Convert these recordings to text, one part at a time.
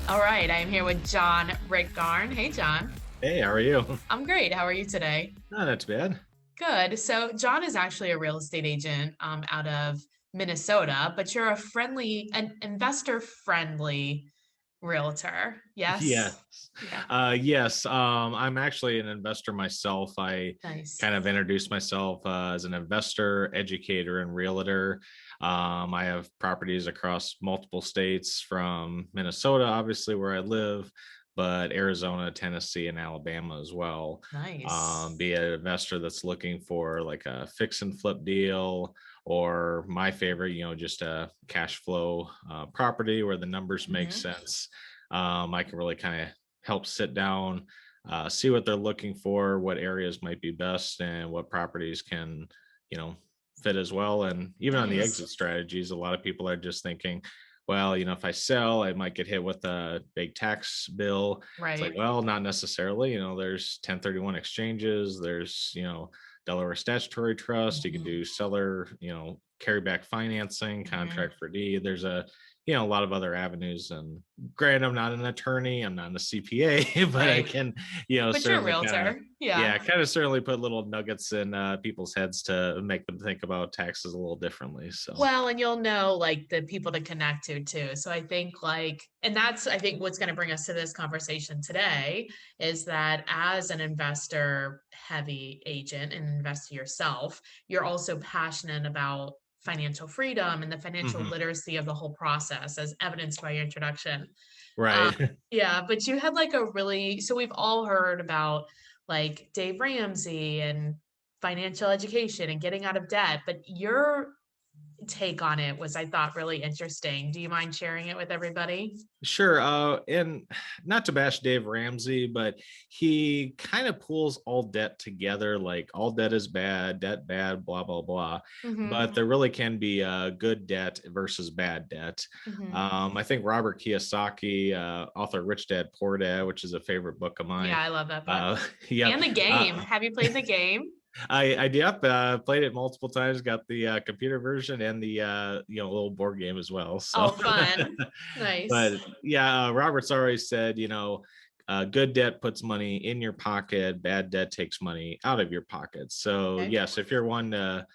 All right, I am here with John Rickgarn. Hey, John. Hey, how are you? I'm great. How are you today? Not too bad. Good. So, John is actually a real estate agent out of Minnesota, but you're an investor-friendly realtor. Yes. Yes? Yeah. Yes. I'm actually an investor myself. I Nice. kind of introduced myself as an investor, educator, and realtor. I have properties across multiple states from Minnesota, obviously, where I live, but Arizona, Tennessee, and Alabama as well. Nice. Be an investor that's looking for like a fix and flip deal, or my favorite, just a cash flow property where the numbers make Hmm. sense. I can really kind of help sit down, see what they're looking for, what areas might be best, and what properties can, you know, fit as well. And even on the Nice. exit strategies, a lot of people are just thinking, well, if I sell, I might get hit with a big tax bill. It's like, Right. well, not necessarily. There's 1031 exchanges, there's, Delaware statutory trust. You can Hmm. do seller, carryback financing, Hmm. contract for deed. There's a lot of other avenues. And granted, I'm not an attorney, I'm not a CPA, but I Right. can, But you're a certainly realtor. Yeah. kind of certainly put little nuggets in people's heads to make them think about taxes a little differently. So, Well, and you'll know like the people to connect to too. So I think and that's I think what's going to bring us to this conversation today is that as an investor heavy agent and investor yourself, you're also passionate about financial freedom and the financial mhm, literacy of the whole process, as evidenced by your introduction. Um, right. yeah, but you had like so we've all heard about like Dave Ramsey and financial education and getting out of debt, but your take on it was, I thought, really interesting. Do you mind sharing it with everybody? Sure. And not to bash Dave Ramsey, but he kind of pulls all debt together, like all debt is bad, debt bad, blah, blah, blah. Hmm. But there really can be good debt versus bad debt. Hmm. I think Robert Kiyosaki, author Rich Dad Poor Dad, which is a favorite book of Yeah, mine. I love that book. Uh, yep. And the game. Uh, Have you played the game? yep, played it multiple times, got the computer version and the little board game as well. So Oh, fun. Nice. but yeah, Robert's always said, good debt puts money in your pocket, bad debt takes money out of your pocket. So Okay. yes, if you're one to,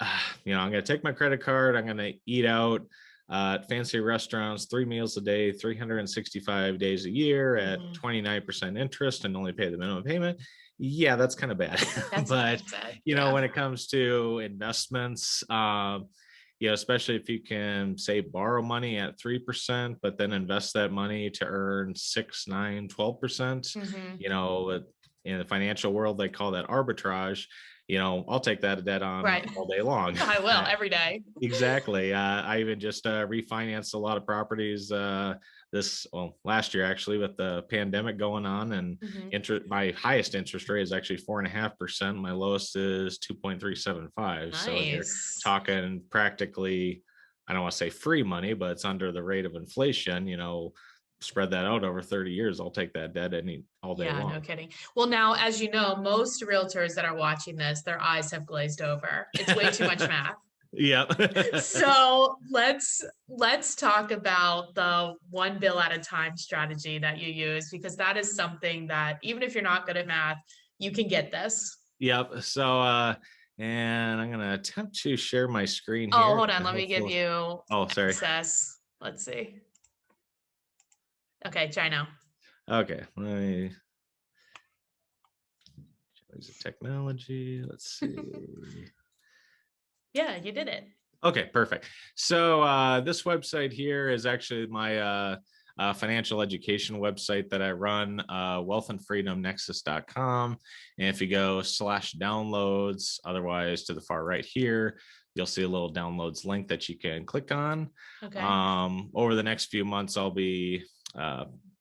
I'm going to take my credit card, I'm going to eat out at fancy restaurants, 3 meals a day, 365 days a year at Hmm. 29% interest and only pay the minimum payment. Yeah, that's kind of bad. But, That's sad. Yeah. when it comes to investments, especially if you can say borrow money at 3%, but then invest that money to earn 6, 9, 12%, Hmm. you know, in the financial world, they call that arbitrage. I'll take that debt on Right. all day long. I will every day. Exactly. I even just refinanced a lot of properties last year actually with the pandemic going on, and Hmm. my highest interest rate is actually 4.5%. My lowest is 2.375. So when you're Nice. talking practically, I don't want to say free money, but it's under the rate of inflation. Spread that out over 30 years. I'll take that debt any all day Yeah, no long. kidding. Well, now, as you know, most realtors that are watching this, their eyes have glazed over. It's way too much math. Yeah. So let's talk about the one bill at a time strategy that you use, because that is something that even if you're not good at math, you can get this. Yep. So, and I'm gonna attempt to share my screen Oh, here. hold on. And Let me give hopefully, you oh, sorry. access. Let's see. Okay, try now. Okay, let me use the technology. Let's see. Yeah, you did it. Okay, perfect. So this website here is actually my financial education website that I run, wealthandfreedomnexus.com. And if you go slash downloads, otherwise to the far right here, you'll see a little downloads link that you can click on. Okay. Over the next few months, I'll be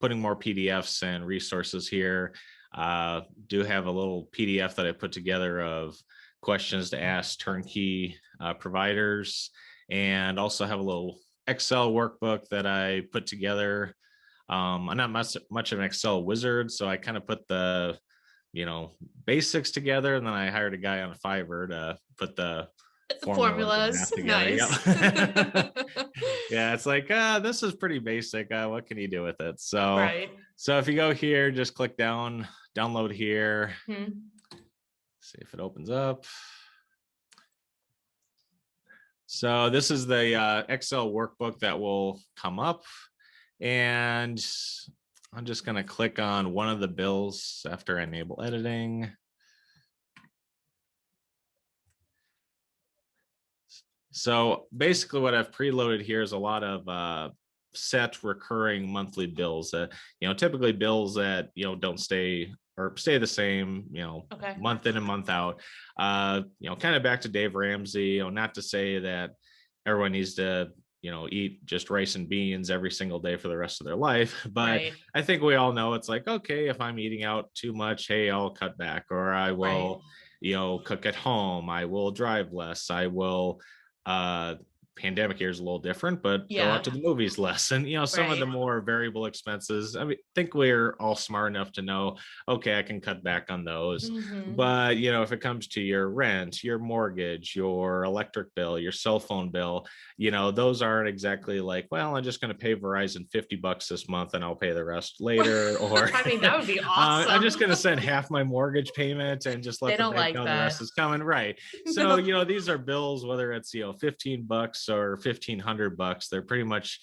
putting more PDFs and resources here. Do have a little PDF that I put together of questions to ask turnkey providers, and also have a little Excel workbook that I put together. I'm not much of an Excel wizard, so I kind of put the basics together, and then I hired a guy on Fiverr to put the formulas and Formulas. math together. Nice. Yep. Yeah, it's like, this is pretty basic. What can you do with it? Right. So if you go here, just click download here, Hmm. see if it opens up. So this is the Excel workbook that will come up. And I'm just going to click on one of the bills after enable editing. So basically what I've preloaded here is a lot of set recurring monthly bills that, typically bills that, don't stay or stay the same, Okay. month in and month out. Kind of back to Dave Ramsey, not to say that everyone needs to, eat just rice and beans every single day for the rest of their life. But Right. I think we all know it's like, okay, if I'm eating out too much, hey, I'll cut back, or I Right. will, cook at home. I will drive less. I will uh pandemic year is a little different, but go out Yeah. to the movies less. And some of the Right. more variable expenses, I mean, think we're all smart enough to know, okay, I can cut back on those. Hmm. But if it comes to your rent, your mortgage, your electric bill, your cell phone bill, those aren't exactly like, well, I'm just going to pay Verizon $50 this month and I'll pay the rest later. Or I mean, that would be I'm awesome. just going to send half my mortgage payment and just They let the don't bank like know the rest that. is coming. Right. So, No. these are bills, whether it's, $15 or $1,500, they're pretty much,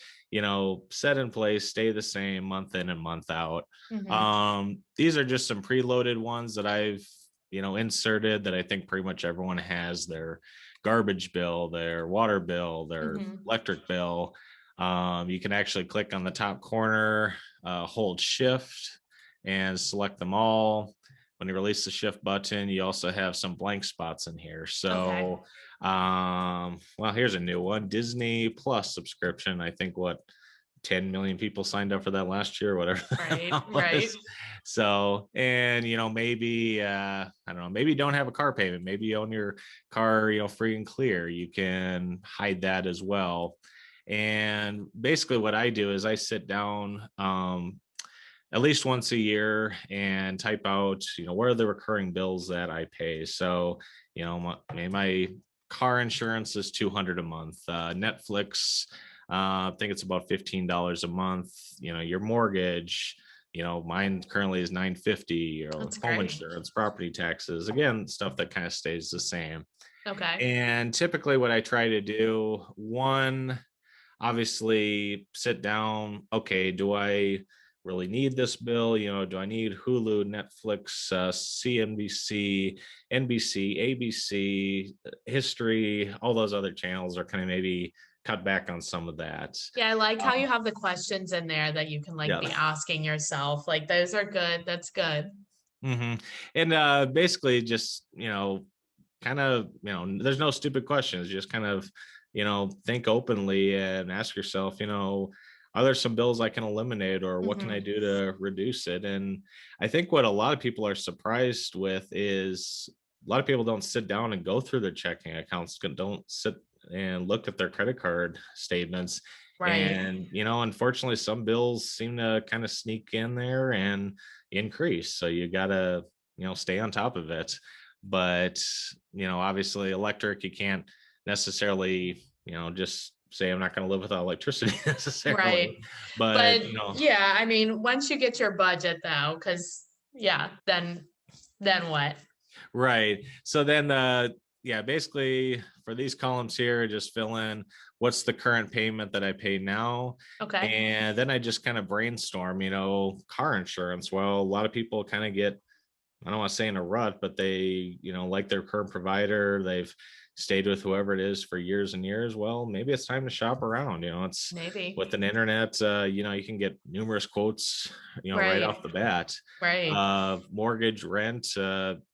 set in place, stay the same month in and month out. Hmm. These are just some preloaded ones that I've, inserted that I think pretty much everyone has: their garbage bill, their water bill, their Hmm. electric bill. You can actually click on the top corner, hold shift and select them all. When you release the shift button, you also have some blank spots in here. Okay. So, well, here's a new one: Disney Plus subscription. I think 10 million people signed up for that last year, whatever Right. that Right. was. So, and maybe I don't know, maybe you don't have a car payment, maybe you own your car, free and clear. You can hide that as well. And basically, what I do is I sit down at least once a year and type out, what are the recurring bills that I pay. So, my car insurance is 200 a month. Netflix, I think it's about $15 a month. Your mortgage, mine currently is 950. That's Home great. insurance, property taxes, again, stuff that kind of stays the same. Okay. And typically, what I try to do, one, obviously sit down. Okay, do I really need this bill? Do I need Hulu, Netflix, CNBC, NBC, ABC, history? All those other channels are kind of maybe cut back on some of that. Yeah, I like how Uh, you have the questions in there that you can like yeah. be asking yourself. Like those are good. That's good. Hmm. And basically, just kind of, there's no stupid questions. Just kind of, think openly and ask yourself, are there some bills I can eliminate, or what can I Hmm. do to reduce it? And I think what a lot of people are surprised with is a lot of people don't sit down and go through their checking accounts, don't sit and look at their credit card statements. Right. And, unfortunately, some bills seem to kind of sneak in there and increase. So you got to, stay on top of it. But, obviously, electric, you can't necessarily, just say I'm not going to live without electricity necessarily. Right. But, But yeah, I mean, once you get your budget though, because yeah, then what? right. So then, yeah, basically for these columns here, just fill in what's the current payment that I pay now. Okay. And then I just kind of brainstorm, car insurance. Well, a lot of people kind of get, I don't want to say in a rut, but they, like their current provider, they've stayed with whoever it is for years and years. Well, maybe it's time to shop around. It's Maybe. with an internet, you can get numerous quotes, right Right. off the bat. Right. Mortgage, rent,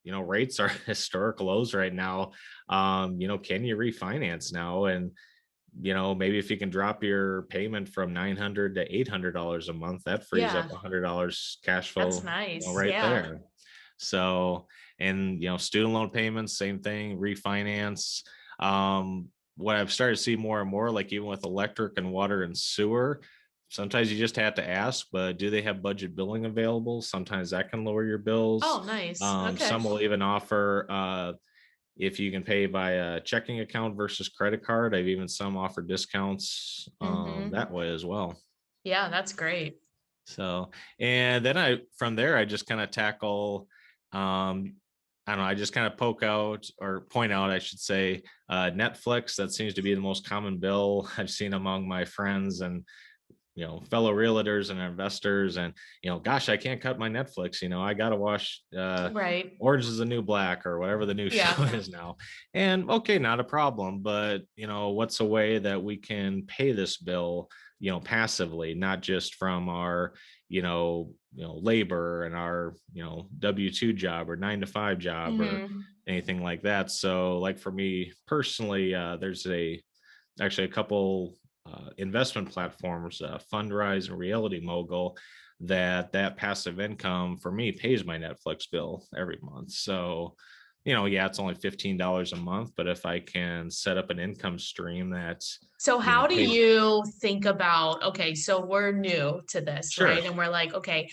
rates are historic lows right now. Can you refinance now? And maybe if you can drop your payment from 900 to $800 a month, that frees up Yeah. $100 cash That's flow, nice. right Yeah. there. So, and student loan payments, same thing, refinance. What I've started to see more and more, like even with electric and water and sewer, sometimes you just have to ask, but do they have budget billing available? Sometimes that can lower your bills. Oh, nice. Okay. Some will even offer if you can pay by a checking account versus credit card. I've even some offer discounts that Mm-hmm. way as well. Yeah, that's great. So, and then from there, I just kind of tackle, um, I don't know, I just kind of poke out or point out, I should say, Netflix. That seems to be the most common bill I've seen among my friends and fellow realtors and investors. And gosh, I can't cut my Netflix. I gotta watch Right. Orange is the New Black or whatever the new Yeah. show is now. And okay, not a problem, but what's a way that we can pay this bill passively, not just from our labor and our W-2 job or 9 to 5 job or Mm-hmm. anything like that. So like for me personally, there's actually a couple investment platforms, Fundrise and Reality Mogul, that passive income for me pays my Netflix bill every month. So, yeah, it's only $15 a month, but if I can set up an income stream that's, So how do pays, you think about, okay, so we're new to this, sure. right? And we're like, okay,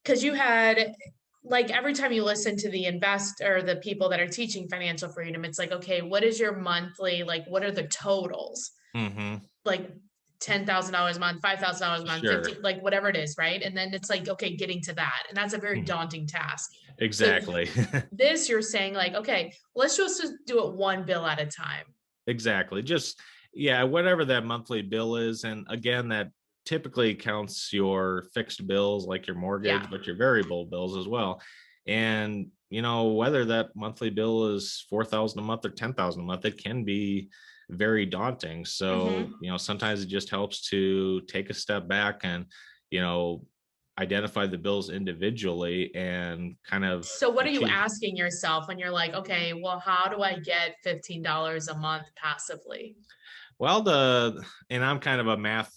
because you had like every time you listen to the investor, the people that are teaching financial freedom, it's like, okay, what is your monthly, like what are the totals? Hmm. Like $10,000 a month, $5,000 a month, Sure. 50, like whatever it is, right? And then it's like, okay, getting to that. And that's a very Mhm. daunting task. So Exactly. this you're saying like, okay, let's just do it one bill at a time. Exactly. Just, yeah, whatever that monthly bill is. And again, that typically counts your fixed bills like your mortgage, Yeah. but your variable bills as well. And, whether that monthly bill is 4,000 a month or 10,000 a month, it can be very daunting. So, Mm-hmm. sometimes it just helps to take a step back and, you know, identify the bills individually and kind of So what are you achieve. asking yourself when you're like, okay, well, how do I get $15 a month passively? Well, and I'm kind of a math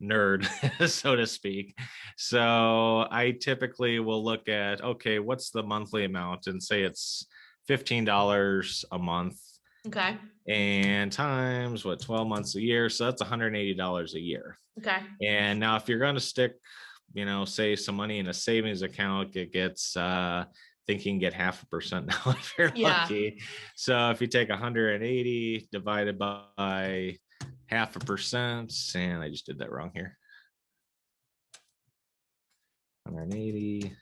nerd, so to speak. So I typically will look at, okay, what's the monthly amount and say it's $15 a month Okay. and times what, 12 months a year. So that's $180 a year. Okay. And now if you're going to stick, say some money in a savings account, it gets, think you can get 0.5% now if you're Yeah. lucky. So if you take 180 divided by 0.5%, and I just did that wrong here. 180.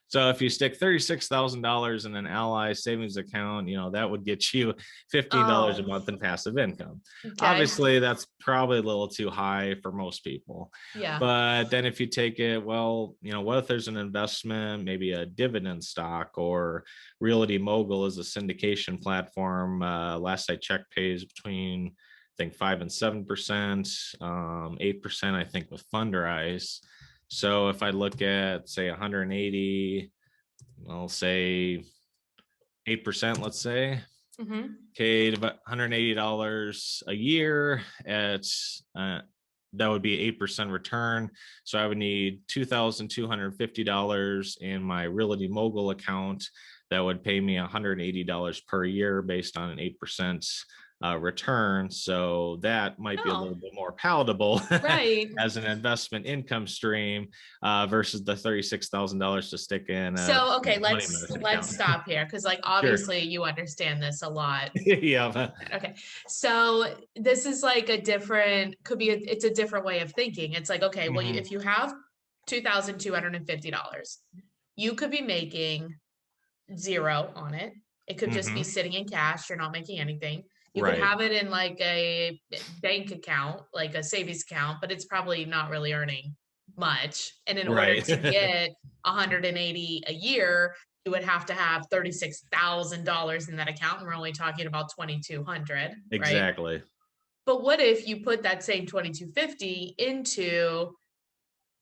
So if you stick $36,000 in an Ally savings account, that would get you $15 a Oh, month in passive income. okay. Obviously, that's probably a little too high for most people. Yeah. But then if you take it, well, what if there's an investment, maybe a dividend stock, or Realty Mogul is a syndication platform. Last I checked, pays between I think 5 and 7%, 8%, I think, with Fundrise. So if I look at say 180, I'll say 8%, let's say. Mm-hmm. Okay, about $180 a year at that would be 8% return. So I would need $2,250 in my Realty Mogul account. That would pay me $180 per year based on an 8% return. So that might be a Oh, little bit more palatable right. as an investment income stream versus the $36,000 to stick in a So, okay, money let's market let's account. stop here because like Sure. obviously you understand this a lot. Yeah. Okay. So this is like a different, could be, it's a different way of thinking. It's like, okay, well, Hmm. if you have $2,250, you could be making zero on it. It could just be Hmm. sitting in cash. You're not making anything. You could Right. have it in like a bank account, like a savings account, but it's probably not really earning much. And in order Right. to get 180 a year, you would have to have $36,000 in that account. And we're only talking about 2,200, right? Exactly. But what if you put that same 2,250 into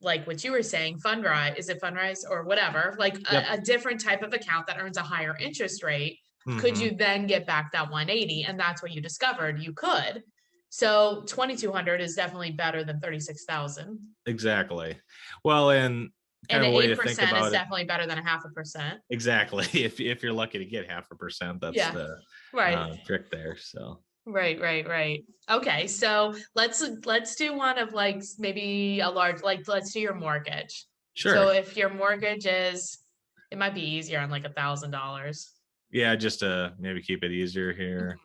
like what you were saying, Fundrise, is it Fundrise or whatever, like Yep. a different type of account that earns a higher interest rate, could Hmm. you then get back that 180? And that's what you discovered you could. So 2,200 is definitely better than 36,000. Exactly. Well, and kind And of an a way to think 8% is about it. definitely better than a 0.5%. Exactly. If you're lucky to get 0.5%, that's Yeah. the Right. trick there. So Right, right, right. Okay, so let's do one of like maybe a large, like let's do your mortgage. So sure. if your mortgage is It might be easier on like $1,000. Yeah, just to maybe keep it easier here. Mhm.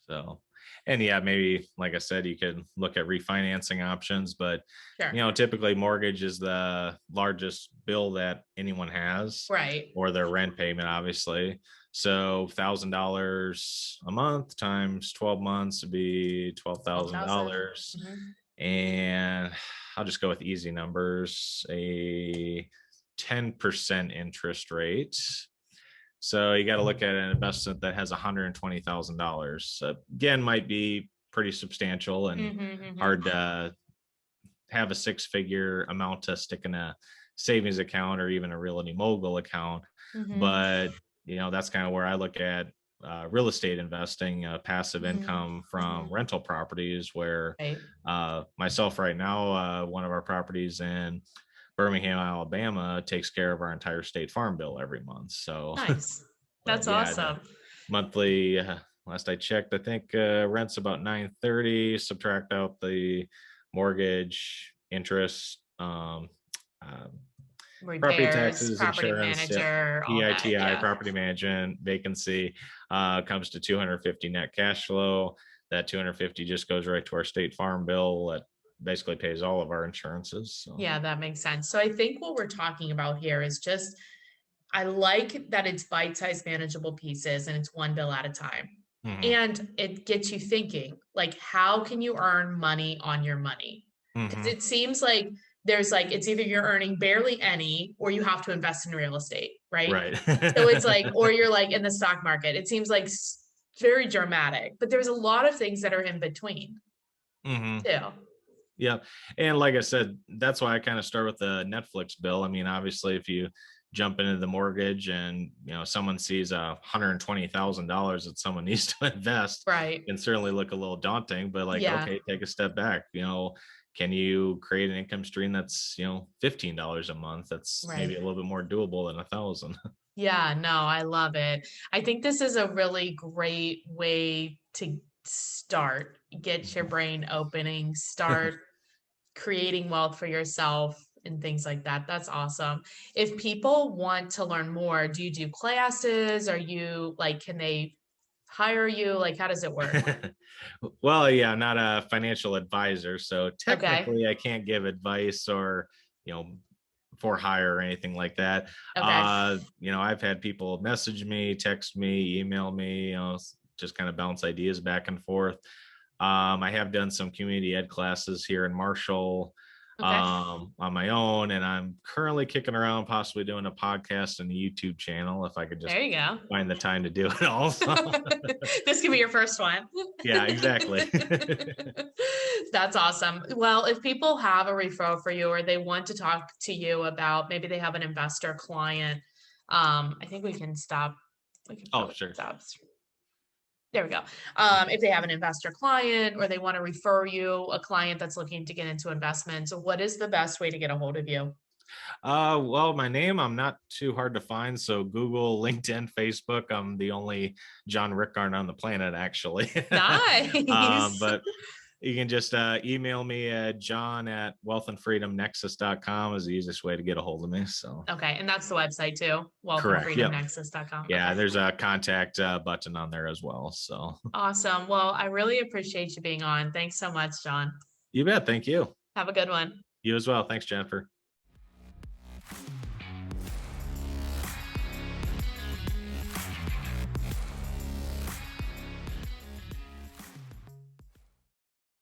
So, and yeah, maybe like I said, you could look at refinancing options, but Sure. typically mortgage is the largest bill that anyone has, Right. or their rent payment, obviously. So $1,000 a month times 12 months would be 12,000. $12,000. Mhm. And I'll just go with easy numbers, a 10% interest rate. So you got to look at an investment that has $120,000. Again, might be pretty substantial and Mhm, mhm, hard to have a six-figure amount to stick in a savings account or even a Realty Mogul account. mhm, But that's kind of where I look at real estate investing, passive mhm, income from mhm. rental properties. Where Right. myself right now, one of our properties in Birmingham, Alabama, takes care of our entire state farm bill every month. So, Nice. but That's yeah, the awesome. monthly, last I checked, I think rent's about 930. Subtract out the mortgage, interest, uh, property Repairs, taxes, property insurance, yep, manager, all that. PITI, Yeah. property management, vacancy, comes to 250 net cash flow. That 250 just goes right to our state farm bill that basically pays all of our insurances. So, Yeah, that makes sense. So I think what we're talking about here is just I like that it's bite-sized manageable pieces and it's one bill at a time. mhm, And it gets you thinking, like, how can you earn money on your money? Because mhm, it seems like there's like it's either you're earning barely any or you have to invest in real estate, right? right. So it's like, or you're like in the stock market. It seems like very dramatic, but there's a lot of things that are in between Mhm. too. Yeah. And like I said, that's why I kind of start with the Netflix bill. I mean, obviously, if you jump into the mortgage and someone sees $120,000 that someone needs to invest, Right. can certainly look a little daunting. But like, Yeah. okay, take a step back. Can you create an income stream that's $15 a month? That's maybe Right. a little bit more doable than 1,000. Yeah, no, I love it. I think this is a really great way to start, get your brain opening, start creating wealth for yourself and things like that. That's awesome. If people want to learn more, do you do classes? Are you like, can they hire you? Like, how does it work? Well, yeah, I'm not a financial advisor, so Okay. technically I can't give advice or, you know, for hire or anything like that. Okay. I've had people message me, text me, email me, just kind of bounce ideas back and forth. I have done some community ed classes here in Marshall Okay. on my own, and I'm currently kicking around possibly doing a podcast and a YouTube channel if I could just There you go. find the time to do it also. This could be your first one. Yeah, exactly. That's awesome. Well, if people have a referral for you or they want to talk to you about maybe they have an investor client, I think we can stop. We can Oh, probably sure. stop. There we go. If they have an investor client or they want to refer you a client that's looking to get into investments, what is the best way to get a hold of you? Well, my name, I'm not too hard to find. So Google, LinkedIn, Facebook. I'm the only John Rickgarn on the planet, actually. Nice. But you can just email me at john at wealthandfreedomnexus.com is the easiest way to get a hold of me. So Okay, and that's the website too, correct. Yep. wealthandfreedomnexus.com. Yeah, Okay. there's a contact button on there as well. So Awesome. Well, I really appreciate you being on. Thanks so much, John. you bet. Thank you. Have a good one. You as well. Thanks, Jennifer.